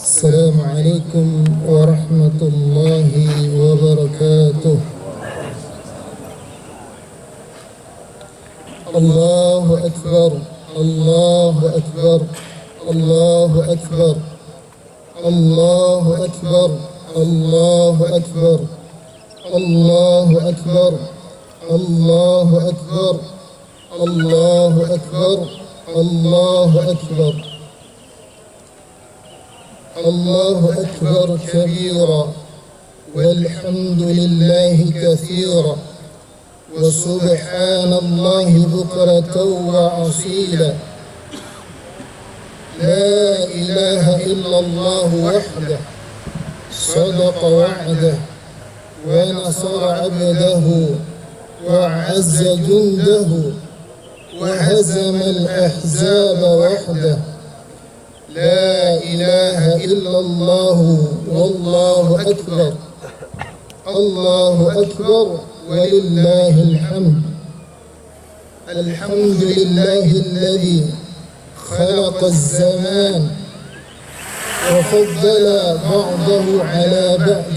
السلام عليكم ورحمة الله وبركاته. الله أكبر الله أكبر الله أكبر الله أكبر الله أكبر الله أكبر الله أكبر الله أكبر الله أكبر الله أكبر كبيرا والحمد لله كثيرا وسبحان الله بكرة وأصيلا. لا إله إلا الله وحده صدق وعده ونصر عبده وعز جنده وهزم الأحزاب وحده. لا إله إلا الله والله أكبر. الله أكبر ولله الحمد. الحمد لله الذي خلق الزمان وفضل بعضه على بعض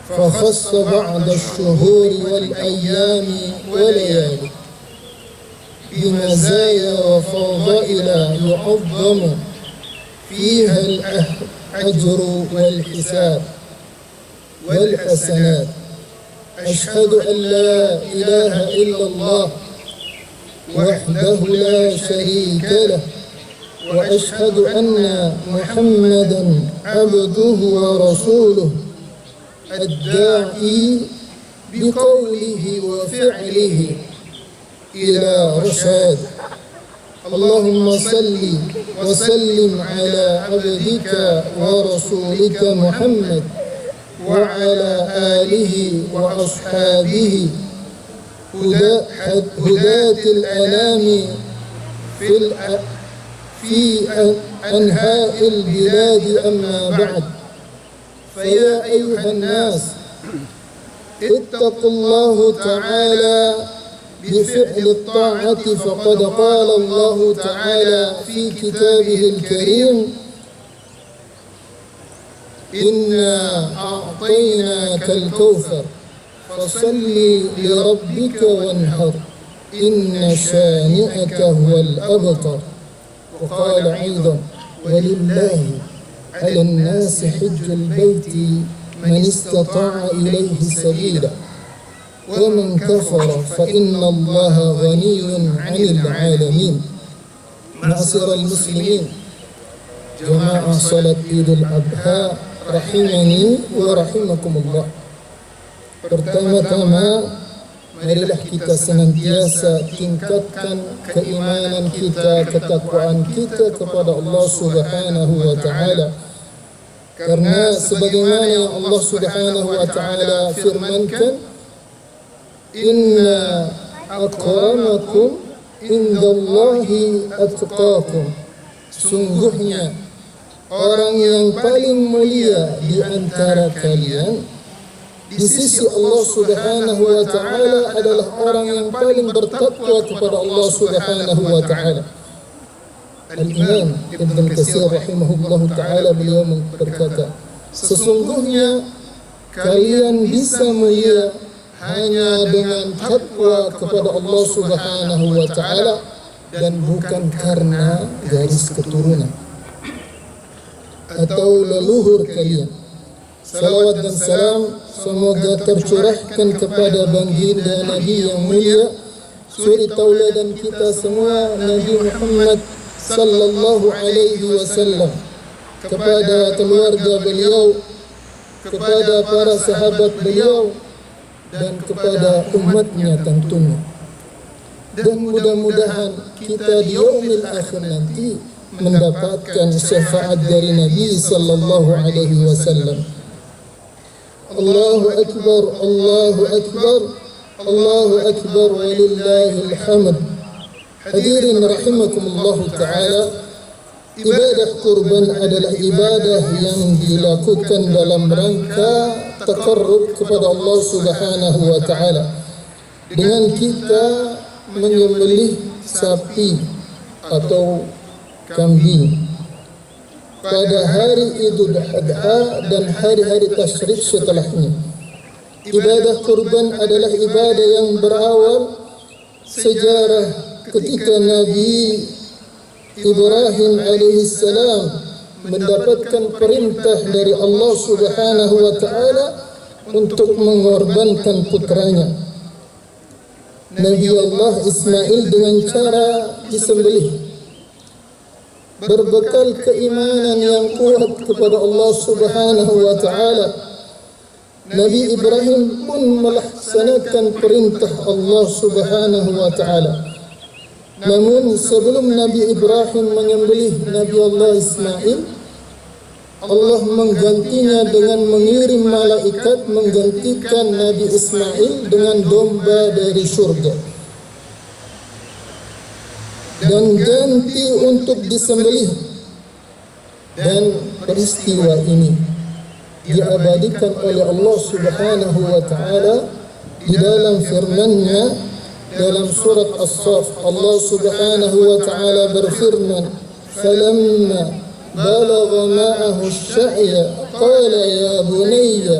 فخص بعض الشهور والأيام وليالي بمزايا وفضائل يعظم فيها الأجر والحساب والحسنات. أشهد أن لا إله إلا الله وحده لا شريك له وأشهد أن محمدا عبده ورسوله الداعي بقوله وفعله إلى رشاد. اللهم صل وسلم على عبدك ورسولك محمد وعلى آله وأصحابه هداة الأنام في أنحاء البلاد. أما بعد، فيا أيها الناس اتقوا الله تعالى بفعل الطاعة، فقد قال الله تعالى في كتابه الكريم: إنا أعطيناك الكوثر فصل لربك وانحر إن شانئك هو الأبتر. وقال أيضا: ولله على الناس حج البيت من استطاع إليه سبيلا ومن كفر فإن الله غني عن العالمين. معاشر المسلمين، jemaah salat Idul Adha rahimani wa rahimakumullah. Pertama-tama, marilah kita senantiasa tingkatkan keimanan kita, ketakwaan kita kepada Allah Subhanahu wa taala. Karena sebagaimana yang Allah Subhanahu wa taala firmankan, inna akramakum indallahi atqakum. Sungguhnya orang yang paling mulia di antara kalian di sisi Allah Subhanahu wa taala adalah orang yang paling bertakwa kepada Allah Subhanahu wa taala. Al-Imam Ibn Katsir rahimahullah taala beliau berkata, sesungguhnya kalian bisa mulia hanya dengan takwa kepada Allah Subhanahu wa taala dan bukan karena garis keturunan atau leluhur kalian. Salawat dan salam semoga tercurahkan kepada baginda Nabi yang mulia, suri tauladan kita semua, Nabi Muhammad sallallahu alaihi wasallam, kepada keluarga beliau, kepada para sahabat beliau, dan kepada umatnya tentunya. Dan mudah-mudahan kita di yaumil akhir nanti mendapatkan syafaat dari Nabi sallallahu alaihi wasallam. Allahu akbar, Allahu akbar, Allahu akbar walillahil hamd. Hadirin rahimakumullah taala, ibadah kurban adalah ibadah yang dilakukan dalam rangka taqarrub kepada Allah Subhanahu wa taala dengan kita menyembelih sapi atau kambing. pada hari Idul Adha dan hari-hari tasyrik setelahnya. Ibadah kurban adalah ibadah yang berawal sejarah ketika Nabi Ibrahim alaihissalam mendapatkan perintah dari Allah Subhanahu wa taala untuk mengorbankan putranya Nabi Allah Ismail dengan cara disembelih. Berbekal keimanan yang kuat kepada Allah Subhanahu wa taala, Nabi Ibrahim pun melaksanakan perintah Allah Subhanahu wa taala. Namun sebelum Nabi Ibrahim menyembelih Nabi Allah Ismail, Allah menggantinya dengan mengirim malaikat menggantikan Nabi Ismail dengan domba dari surga. Dan ganti untuk disembelih. Dan peristiwa ini diabadikan oleh Allah Subhanahu wa taala di dalam firman-Nya dalam surat As-Saff. Allah Subhanahu wa taala berfirman, "Falamma balagha ma'ahu asy-sya'ya qala ya bunayya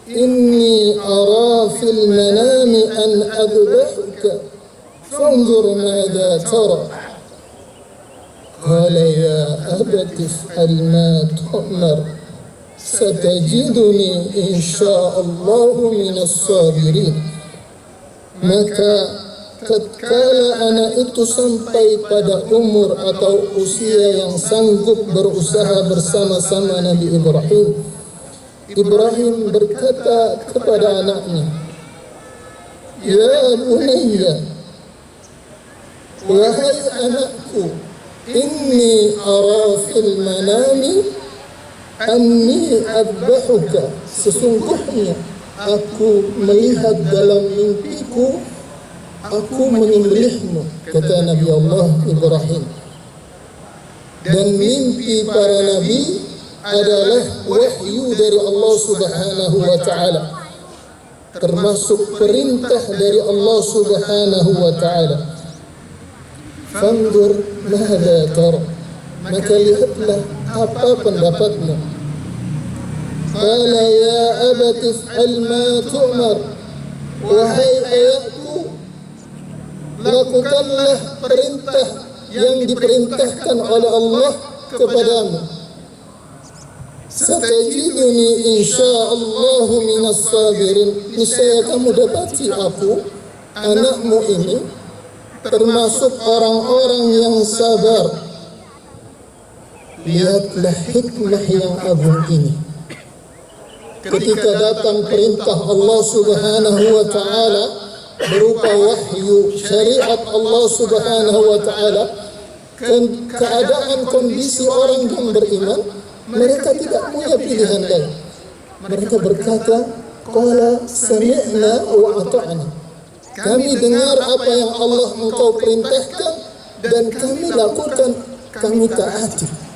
inni ara fil manami an adbahuka fanzur madza tara." Qala ya abati if'al ma tu'mar satajiduni insya'allahu minas sabirin. Maka tatkala anak itu sampai pada umur atau usia yang sanggup berusaha bersama-sama Nabi Ibrahim, Ibrahim berkata kepada anaknya, "Ya bunayya, wahai anakku, inni ara fil manami anni adbahuka." Sesungguhnya aku melihat dalam mimpiku aku menyembelihmu, kata Nabi Allah Ibrahim. Dan mimpi para nabi adalah wahyu dari Allah Subhanahu wa taala, termasuk perintah dari Allah Subhanahu wa taala. Fanzur madza tara, maka lihatlah apa pendapatmu. Qala ya abati if'al ma tu'mar, wahai ayahku, lakukanlah perintah yang diperintahkan oleh Allah kepadamu. Satajiduni insya'allahu minas sabirin, niscaya kamu dapati aku, anakmu ini, termasuk orang-orang yang sabar. Lihatlah hikmah yang agung ini. Ketika datang perintah Allah Subhanahu wa taala berupa wahyu syariat Allah Subhanahu wa taala, keadaan kondisi orang yang beriman, mereka tidak punya pilihan lain. Mereka berkata, qala sami'na wa ata'na. Kami dengar apa yang Allah Engkau perintahkan dan kami lakukan, kami taati.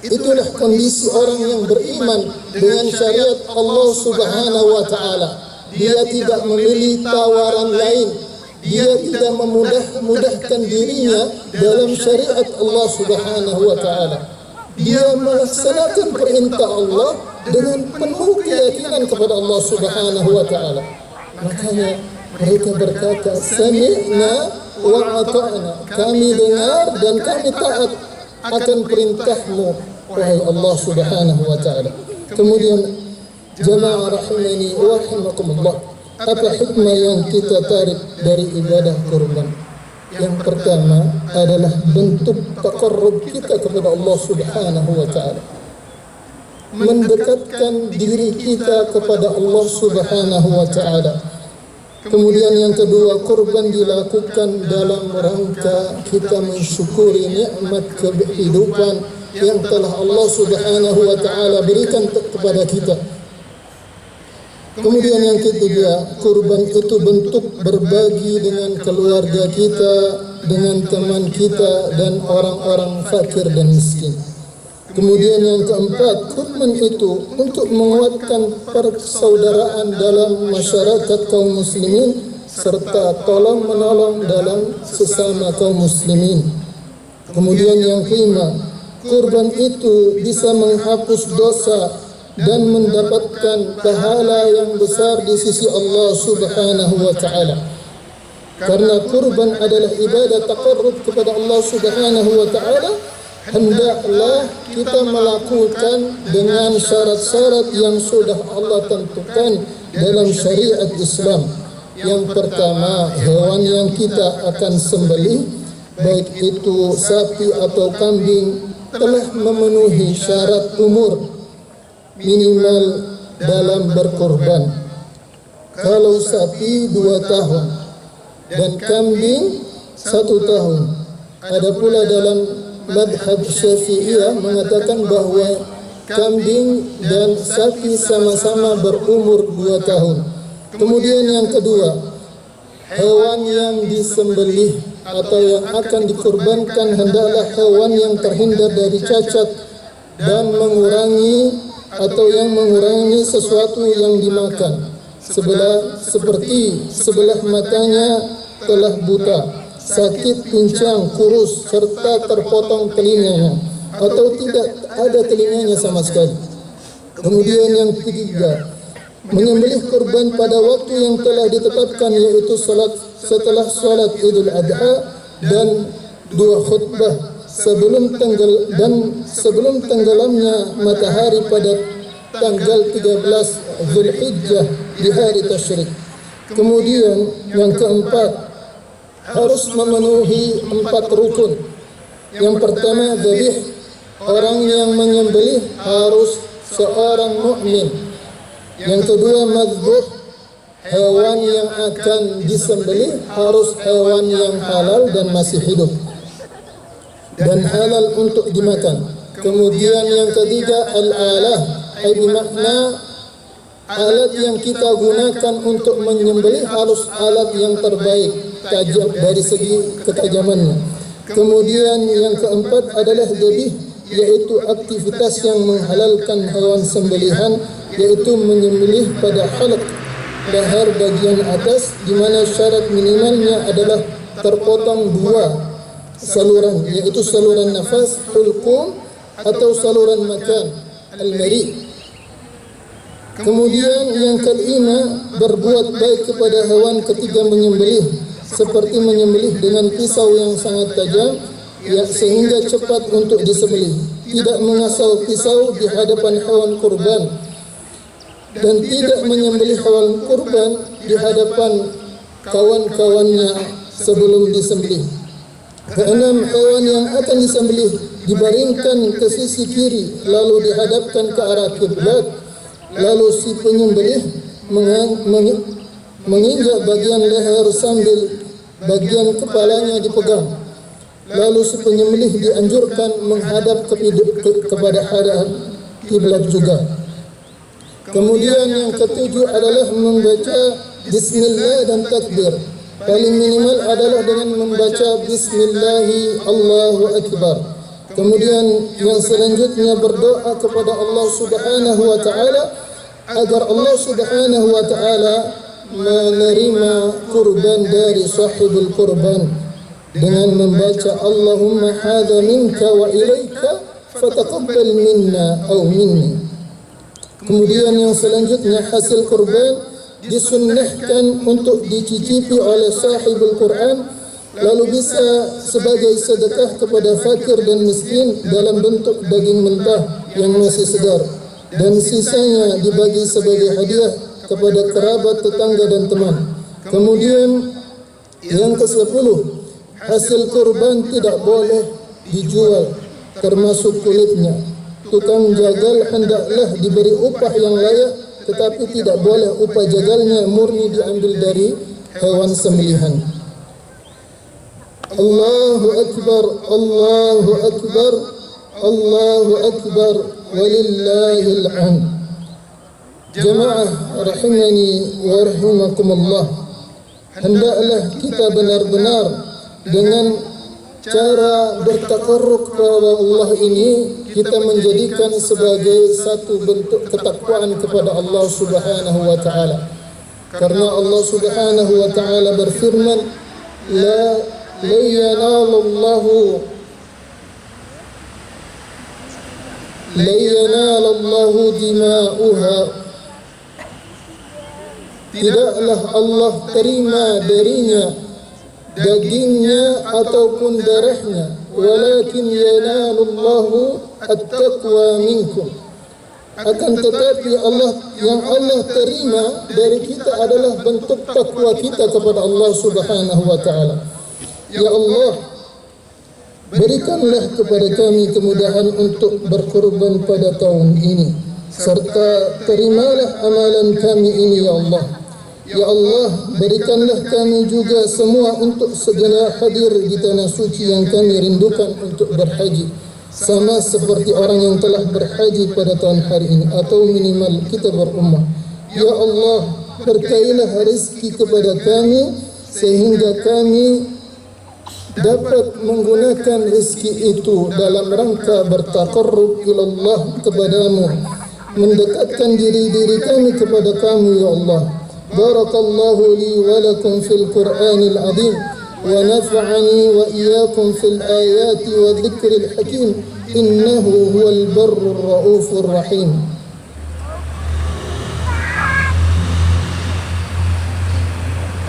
Itulah kondisi orang yang beriman dengan syariat Allah Subhanahu wa taala. Dia tidak memilih tawaran lain. Dia tidak memudahkan dirinya dalam syariat Allah Subhanahu wa taala. Dia melaksanakan perintah Allah dengan penuh keyakinan kepada Allah Subhanahu wa taala. Makanya mereka berkata, sami'na wa ata'na. Kami dengar dan kami taat akan perintahmu, wahai Allah Subhanahu wa taala. Kemudian jamaah rahimani wa rahimakumullah, apa hikmah yang kita tarik dari ibadah kurban? Yang pertama adalah bentuk taqarrub kita kepada Allah Subhanahu wa taala, mendekatkan diri kita kepada Allah Subhanahu wa taala. Kemudian yang kedua, kurban dilakukan dalam rangka kita mensyukuri nikmat kehidupan yang telah Allah Subhanahu wa taala berikan kepada kita. Kemudian yang ketiga, kurban itu bentuk berbagi dengan keluarga kita, dengan teman kita dan orang-orang fakir dan miskin. Kemudian yang keempat, kurban itu untuk menguatkan persaudaraan dalam masyarakat kaum muslimin serta tolong menolong dalam sesama kaum muslimin. Kemudian yang kelima, kurban itu bisa menghapus dosa dan mendapatkan pahala yang besar di sisi Allah Subhanahu wa taala. Karena kurban adalah ibadah taqarrub kepada Allah Subhanahu wa taala, hendaklah kita melakukan dengan syarat-syarat yang sudah Allah tentukan dalam syariat Islam. Yang pertama, hewan yang kita akan sembelih, baik itu sapi atau kambing, telah memenuhi syarat umur minimal dalam berkorban. Kalau sapi 2 tahun dan kambing 1 tahun. Ada pula dalam madhab Syafi'iyah mengatakan bahawa kambing dan sapi sama-sama berumur 2 tahun. Kemudian yang kedua, hewan yang disembelih atau yang akan dikurbankan hendaklah hewan yang terhindar dari cacat dan mengurangi atau yang mengurangi sesuatu yang dimakan. Seperti sebelah matanya telah buta, sakit pincang, kurus, serta terpotong telinganya, atau tidak ada telinganya sama sekali. Kemudian yang ketiga, menyembelih kurban pada waktu yang telah ditetapkan, yaitu setelah salat Idul Adha dan 2 khutbah sebelum tenggelamnya matahari pada tanggal 13 Zulhijjah di hari tasyrik. Kemudian yang keempat, harus memenuhi 4 rukun. Yang pertama, dzabih, orang yang menyembelih harus seorang mukmin. Yang kedua, madzbuh, hewan yang akan disembelih harus hewan yang halal dan masih hidup dan halal untuk dimakan. Kemudian yang ketiga, al-alah, bermakna alat yang kita gunakan untuk menyembelih harus alat yang terbaik, tajam dari segi ketajamannya. Kemudian yang keempat adalah dzabih, yaitu aktivitas yang menghalalkan hewan sembelihan, yaitu menyembelih pada halq, leher bagian atas, di mana syarat minimalnya adalah terpotong 2 saluran, yaitu saluran nafas, hulqum, atau saluran makan, al-mari. Kemudian yang kelima, berbuat baik kepada hewan ketika menyembelih, seperti menyembelih dengan pisau yang sangat tajam sehingga cepat untuk disembelih, tidak mengasah pisau di hadapan hewan kurban, dan tidak menyembelih hewan kurban di hadapan kawan-kawannya sebelum disembelih. Keenam, hewan yang akan disembelih dibaringkan ke sisi kiri lalu dihadapkan ke arah kiblat. Lalu si penyembelih menginjak bagian leher sambil bagian kepalanya dipegang. Lalu si penyembelih dianjurkan menghadap kepada arah kiblat juga. Kemudian yang ketujuh adalah membaca bismillah dan takbir. Paling minimal adalah dengan membaca bismillahi Allahu Akbar. Kemudian yang selanjutnya berdoa kepada Allah Subhanahu wa taala agar Allah Subhanahu wa taala menerima kurban dari sahibul kurban dengan membaca Allahumma hadza minka wa ilaika fataqabbal minna aw minni. Kemudian yang selanjutnya, hasil kurban disunnahkan untuk dicicipi oleh sahibul Quran, lalu bisa sebagai sedekah kepada fakir dan miskin dalam bentuk daging mentah yang masih segar, dan sisanya dibagi sebagai hadiah kepada kerabat, tetangga dan teman. Kemudian yang ke-10, hasil kurban tidak boleh dijual termasuk kulitnya. Tukang jagal hendaklah diberi upah yang layak, tetapi tidak boleh upah jagalnya murni diambil dari hewan sembelihan. Allahu Akbar, Allahu Akbar, Allahu Akbar, walillahil hamd. Jemaah rahimani wa rahimakumullah, hendaklah kita benar-benar dengan cara bertakarrub kepada Allah ini kita menjadikan sebagai satu bentuk ketakwaan kepada Allah Subhanahu wa taala. Karena Allah Subhanahu wa taala berfirman, la yanalallahu la yanalallahu dima'uha, tidaklah Allah terima darinya dagingnya ataupun darahnya, walakin yanalullahu at-taqwa minkum, akan tetapi yang Allah terima dari kita adalah bentuk takwa kita kepada Allah Subhanahu wa taala. Ya Allah, berikanlah kepada kami kemudahan untuk berkorban pada tahun ini, serta terimalah amalan kami ini ya Allah. Ya Allah, berikanlah kami juga semua untuk segera hadir di tanah suci yang kami rindukan untuk berhaji, sama seperti orang yang telah berhaji pada tahun hari ini, atau minimal kita berumrah. Ya Allah, berkailah rezeki kepada kami sehingga kami dapat menggunakan rezeki itu dalam rangka bertaqarrub ilallah kepadamu, mendekatkan diri kami kepada kamu ya Allah. Barakallahu li wa lakum fil Qur'anil azim wa nafa'ani wa iyyakum fil ayati wa dhikril hakim, innahu huwal barrur raufur rahim.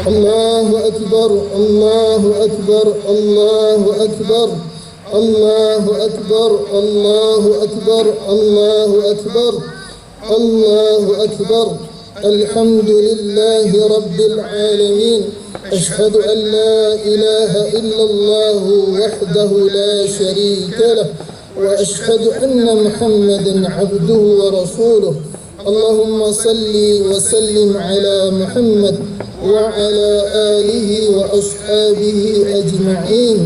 Allahu akbar, Allahu akbar, Allahu akbar, Allahu akbar, Allahu akbar, Allahu akbar, Allahu akbar. Alhamdulillahi rabbil alamin. Ashhadu an la ilaha illallah wahdahu la sharika lah, wa ashhadu anna Muhammadan abduhu wa rasuluh. Allahumma salli wa sallim ala Muhammad وعلى آله وأصحابه أجمعين.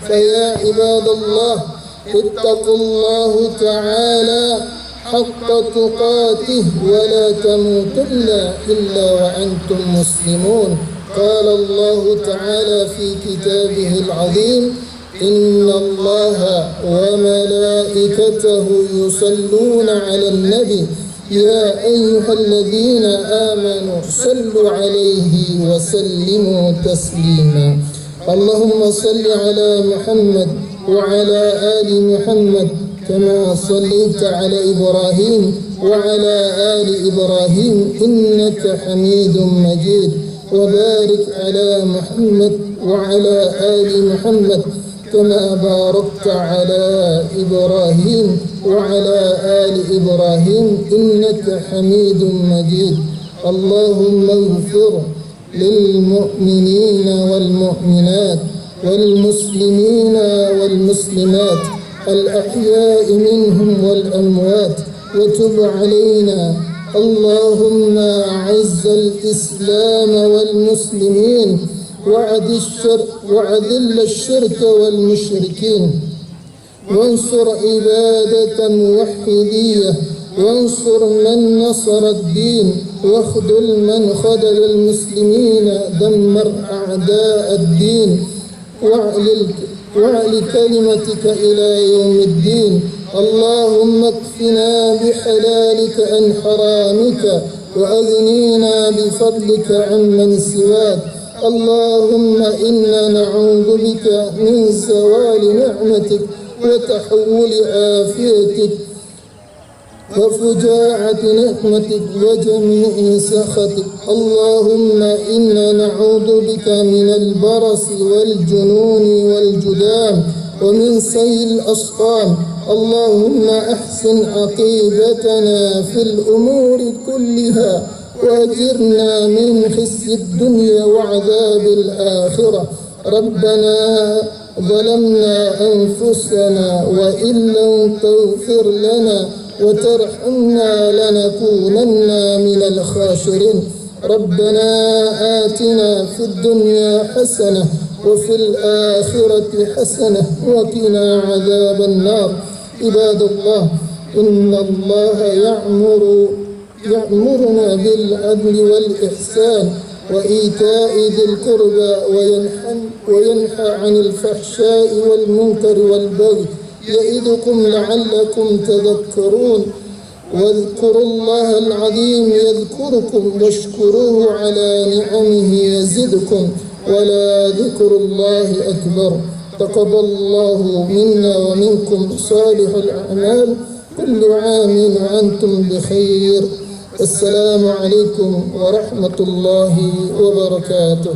فيا عباد الله، اتقوا الله تعالى حق تقاته ولا تموتن إلا وأنتم مسلمون. قال الله تعالى في كتابه العظيم: إن الله وملائكته يصلون على النبي يا أيها الذين آمنوا صلوا عليه وسلموا تسليما. اللهم صل على محمد وعلى آل محمد كما صليت على إبراهيم وعلى آل إبراهيم إنك حميد مجيد، وبارك على محمد وعلى آل محمد كما باركت على إبراهيم وعلى آل إبراهيم إنك حميد مجيد. اللهم اغفر للمؤمنين والمؤمنات والمسلمين والمسلمات الأحياء منهم والأموات، وتب علينا. اللهم أعز الإسلام والمسلمين وأذل الشرك والمشركين، وانصر عبادة موحدية، وانصر من نصر الدين، واخذل من خذل المسلمين، دمر أعداء الدين، واعل كلمتك إلى يوم الدين. اللهم اكفنا بحلالك عن حرامك، وأغنينا بفضلك عمن سواك. اللهم إنا نعوذ بك من زوال نعمتك وتحول عافيتك وفجاعة نقمتك وجميع سخطك. اللهم إنا نعوذ بك من البرص والجنون والجذام ومن سيء الأسقام. اللهم أحسن عاقبتنا في الأمور كلها، وأجرنا من خزي الدنيا وعذاب الآخرة. ربنا ظلمنا أنفسنا وإن لم تغفر لنا وترحمنا لنكونن من الخاسرين. ربنا آتنا في الدنيا حسنة وفي الآخرة حسنة وقنا عذاب النار. عباد الله، إن الله يأمرنا بالعدل والإحسان وإيتاء ذي القربى وينهى عن الفحشاء والمنكر والبغي، يعظكم لعلكم تذكرون. واذكروا الله العظيم يذكركم، واشكروه على نعمه يزدكم، ولا ذكر الله أكبر. تقبل الله منا ومنكم صالح الأعمال، كل عام وأنتم بخير. السلام عليكم ورحمة الله وبركاته.